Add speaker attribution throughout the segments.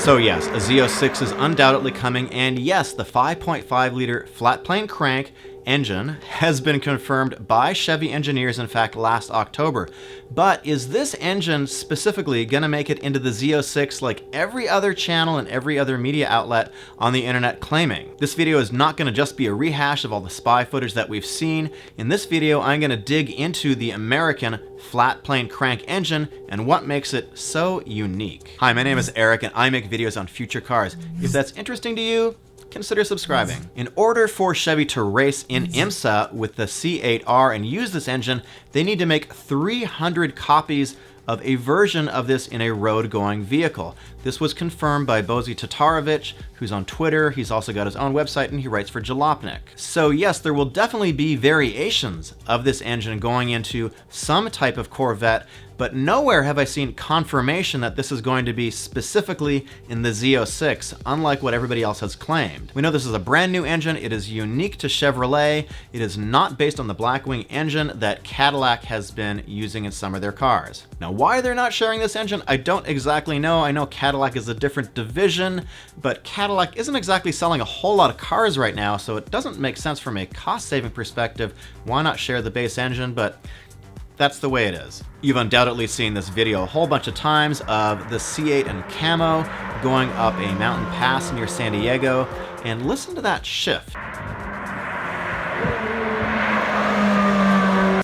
Speaker 1: So yes, a Z06 is undoubtedly coming, and yes, the 5.5 liter flat plane crank engine has been confirmed by Chevy engineers, in fact, last October. But is this engine specifically going to make it into the Z06 like every other channel and every other media outlet on the internet claiming? This video is not going to just be a rehash of all the spy footage that we've seen. In this video, I'm going to dig into the American flat plane crank engine and what makes it so unique. Hi, my name is Eric and I make videos on future cars. If that's interesting to you, consider subscribing. In order for Chevy to race in IMSA with the C8R and use this engine, they need to make 300 copies of a version of this in a road-going vehicle. This was confirmed by Bozy Tatarovich, who's on Twitter. He's also got his own website and he writes for Jalopnik. So yes, there will definitely be variations of this engine going into some type of Corvette, but nowhere have I seen confirmation that this is going to be specifically in the Z06, unlike what everybody else has claimed. We know this is a brand new engine. It is unique to Chevrolet. It is not based on the Blackwing engine that Cadillac has been using in some of their cars. Now, why they're not sharing this engine, I don't exactly know. I know Cadillac is a different division, but Cadillac isn't exactly selling a whole lot of cars right now, so it doesn't make sense from a cost-saving perspective. Why not share the base engine? But that's the way it is. You've undoubtedly seen this video a whole bunch of times of the C8 and camo going up a mountain pass near San Diego, and listen to that shift.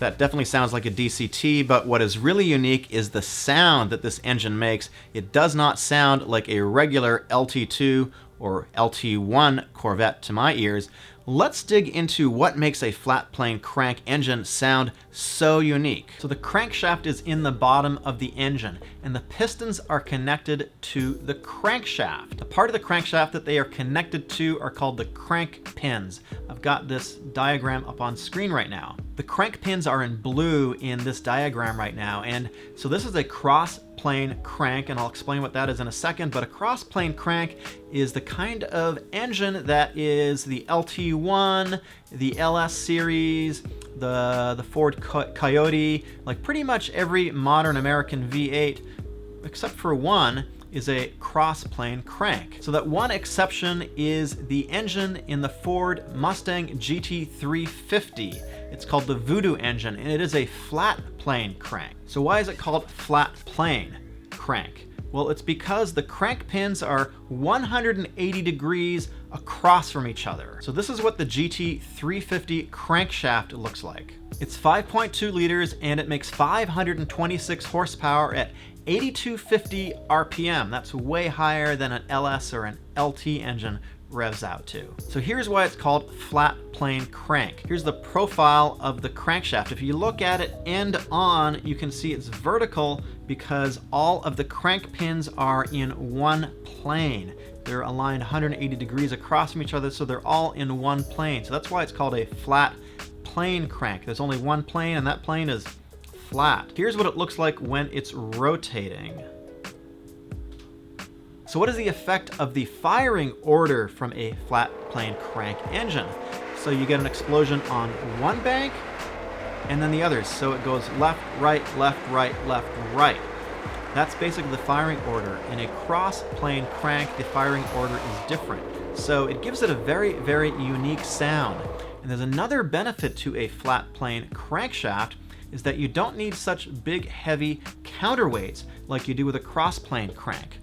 Speaker 1: That definitely sounds like a DCT, but what is really unique is the sound that this engine makes. It does not sound like a regular LT2 or LT1 Corvette to my ears. Let's dig into what makes a flat plane crank engine sound so unique. So the crankshaft is in the bottom of the engine and the pistons are connected to the crankshaft. The part of the crankshaft that they are connected to are called the crank pins. I've got this diagram up on screen right now. The crank pins are in blue in this diagram right now, and so this is a cross plane crank, and I'll explain what that is in a second, but a cross plane crank is the kind of engine that is the LT1, the LS series, the Ford Coyote, like pretty much every modern American V8, except for one, is a cross plane crank. So that one exception is the engine in the Ford Mustang GT350. It's called the Voodoo engine, and it is a flat plane crank. So why is it called flat plane crank? Well, it's because the crank pins are 180 degrees across from each other. So this is what the GT350 crankshaft looks like. It's 5.2 liters and it makes 526 horsepower at 8250 RPM. That's way higher than an LS or an LT engine revs out to. So here's why it's called flat plane crank. Here's the profile of the crankshaft. If you look at it end on, you can see it's vertical because all of the crank pins are in one plane. They're aligned 180 degrees across from each other, so they're all in one plane. So that's why it's called a flat plane crank. There's only one plane and that plane is flat. Here's what it looks like when it's rotating. So what is the effect of the firing order from a flat plane crank engine? So you get an explosion on one bank and then the others. So it goes left, right, left, right, left, right. That's basically the firing order. In a cross plane crank, the firing order is different. So it gives it a very, very unique sound. And there's another benefit to a flat plane crankshaft is that you don't need such big, heavy counterweights like you do with a cross plane crank.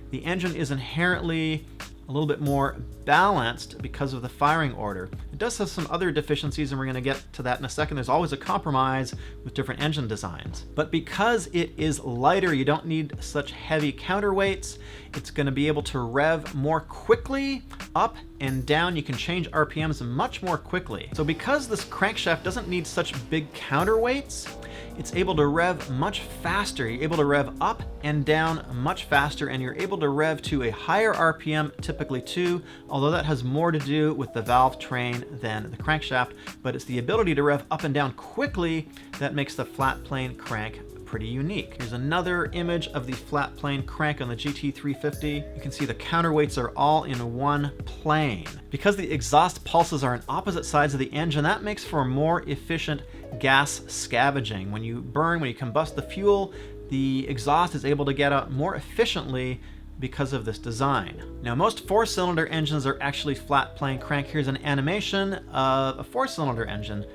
Speaker 1: The engine is inherently a little bit more balanced because of the firing order. It does have some other deficiencies, and we're going to get to that in a second. There's always a compromise with different engine designs. But because it is lighter, you don't need such heavy counterweights. It's going to be able to rev more quickly, up and down. You can change RPMs much more quickly. So because this crankshaft doesn't need such big counterweights, it's able to rev much faster. You're able to rev up and down much faster, and you're able to rev to a higher RPM typically too, although that has more to do with the valve train than the crankshaft, but it's the ability to rev up and down quickly that makes the flat plane crank pretty unique. Here's another image of the flat plane crank on the GT350. You can see the counterweights are all in one plane. Because the exhaust pulses are on opposite sides of the engine, that makes for more efficient gas scavenging. When you combust the fuel, the exhaust is able to get out more efficiently because of this design. Now, most 4-cylinder engines are actually flat plane crank. Here's an animation of a 4-cylinder engine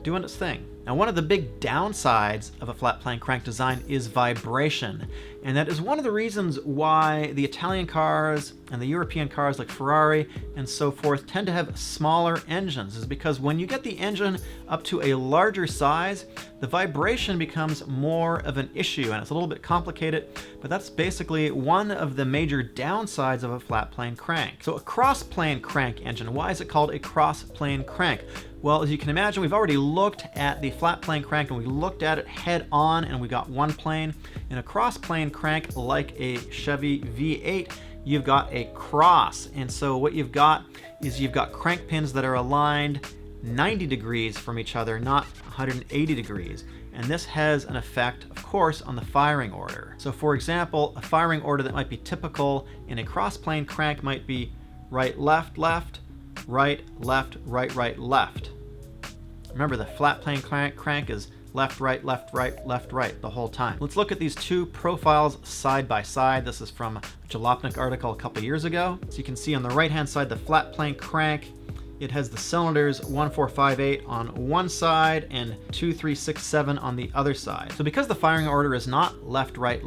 Speaker 1: doing its thing. Now, one of the big downsides of a flat plane crank design is vibration, and that is one of the reasons why the Italian cars and the European cars like Ferrari and so forth tend to have smaller engines, is because when you get the engine up to a larger size, the vibration becomes more of an issue, and it's a little bit complicated, but that's basically one of the major downsides of a flat plane crank. So a cross plane crank engine, why is it called a cross plane crank? Well, as you can imagine, we've already looked at the flat plane crank and we looked at it head on and we got one plane. In a cross plane crank like a Chevy V8, you've got a cross. And so what you've got is you've got crank pins that are aligned 90 degrees from each other, not 180 degrees. And this has an effect, of course, on the firing order. So for example, a firing order that might be typical in a cross plane crank might be right, left, left, right, left, right, right, left. Remember, the flat plane crank is left, right, left, right, left, right the whole time. Let's look at these two profiles side by side. This is from a Jalopnik article a couple years ago. So you can see on the right-hand side, the flat plane crank, it has the cylinders 1, 4, 5, 8 on one side and 2, 3, 6, 7 on the other side. So because the firing order is not left, right,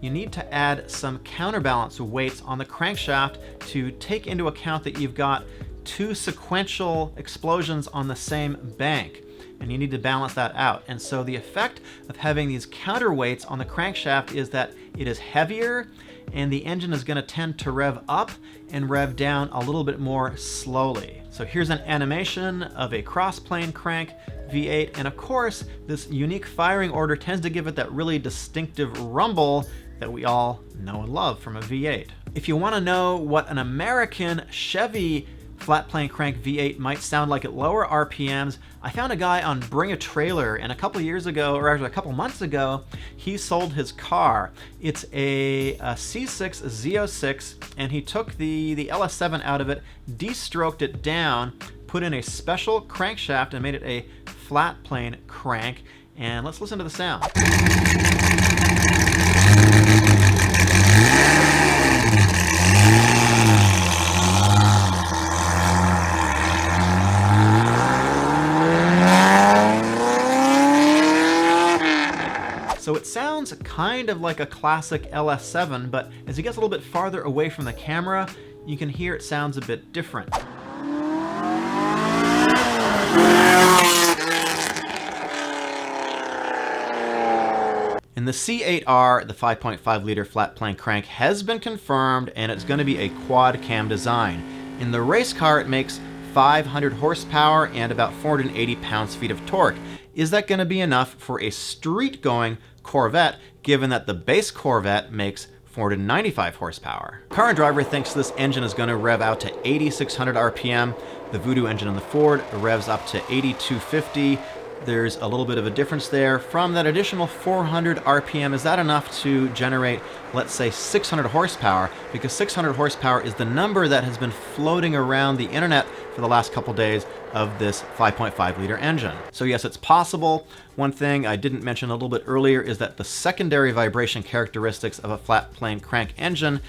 Speaker 1: you need to add some counterbalance weights on the crankshaft to take into account that you've got two sequential explosions on the same bank, and you need to balance that out. And so the effect of having these counterweights on the crankshaft is that it is heavier and the engine is going to tend to rev up and rev down a little bit more slowly. So here's an animation of a cross plane crank V8, and of course this unique firing order tends to give it that really distinctive rumble that we all know and love from a V8. If you want to know what an American Chevy flat plane crank V8 might sound like at lower RPMs, I found a guy on Bring a Trailer, and a couple years ago, or actually a couple months ago, he sold his car. It's a C6 Z06, and he took the LS7 out of it, de-stroked it down, put in a special crankshaft, and made it a flat plane crank. And let's listen to the sound. So it sounds kind of like a classic LS7, but as it gets a little bit farther away from the camera, you can hear it sounds a bit different. In the C8R, the 5.5 liter flat plane crank has been confirmed, and it's going to be a quad cam design. In the race car, it makes 500 horsepower and about 480 pounds-feet of torque. Is that going to be enough for a street-going Corvette, given that the base Corvette makes 495 horsepower? Car and Driver thinks this engine is going to rev out to 8,600 RPM. The Voodoo engine on the Ford revs up to 8,250. There's a little bit of a difference there. From that additional 400 RPM, is that enough to generate, let's say, 600 horsepower? Because 600 horsepower is the number that has been floating around the internet for the last couple days of this 5.5 liter engine. So yes, it's possible. One thing I didn't mention a little bit earlier is that the secondary vibration characteristics of a flat plane crank engine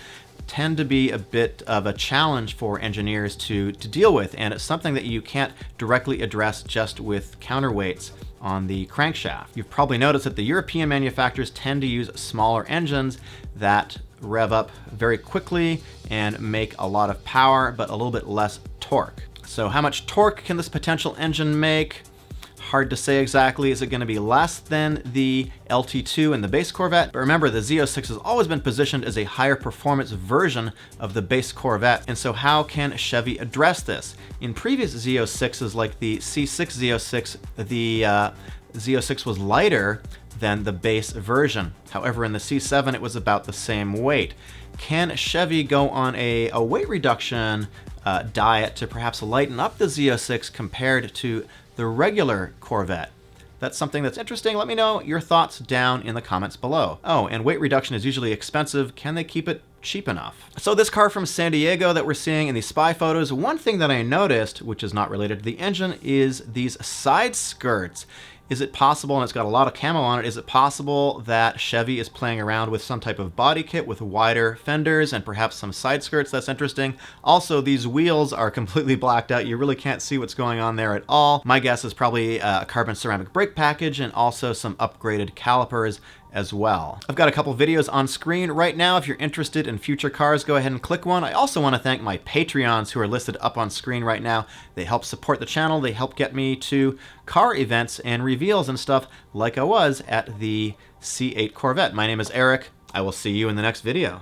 Speaker 1: tend to be a bit of a challenge for engineers to deal with, and it's something that you can't directly address just with counterweights on the crankshaft. You've probably noticed that the European manufacturers tend to use smaller engines that rev up very quickly and make a lot of power, but a little bit less torque. So how much torque can this potential engine make? Hard to say exactly. Is it going to be less than the LT2 and the base Corvette? But remember, the Z06 has always been positioned as a higher performance version of the base Corvette. And so how can Chevy address this? In previous Z06s, like the C6 Z06, the Z06 was lighter than the base version. However, in the C7, it was about the same weight. Can Chevy go on a weight reduction diet to perhaps lighten up the Z06 compared to the regular Corvette? That's something that's interesting. Let me know your thoughts down in the comments below. Oh, and weight reduction is usually expensive. Can they keep it cheap enough? So this car from San Diego that we're seeing in these spy photos, one thing that I noticed, which is not related to the engine, is these side skirts. Is it possible, and it's got a lot of camo on it, is it possible that Chevy is playing around with some type of body kit with wider fenders and perhaps some side skirts? That's interesting. Also, these wheels are completely blacked out. You really can't see what's going on there at all. My guess is probably a carbon ceramic brake package and also some upgraded calipers as well. I've got a couple videos on screen right now. If you're interested in future cars, go ahead and click one. I also want to thank my Patreons who are listed up on screen right now. They help support the channel. They help get me to car events and reveals and stuff like I was at the C8 Corvette. My name is Eric. I will see you in the next video.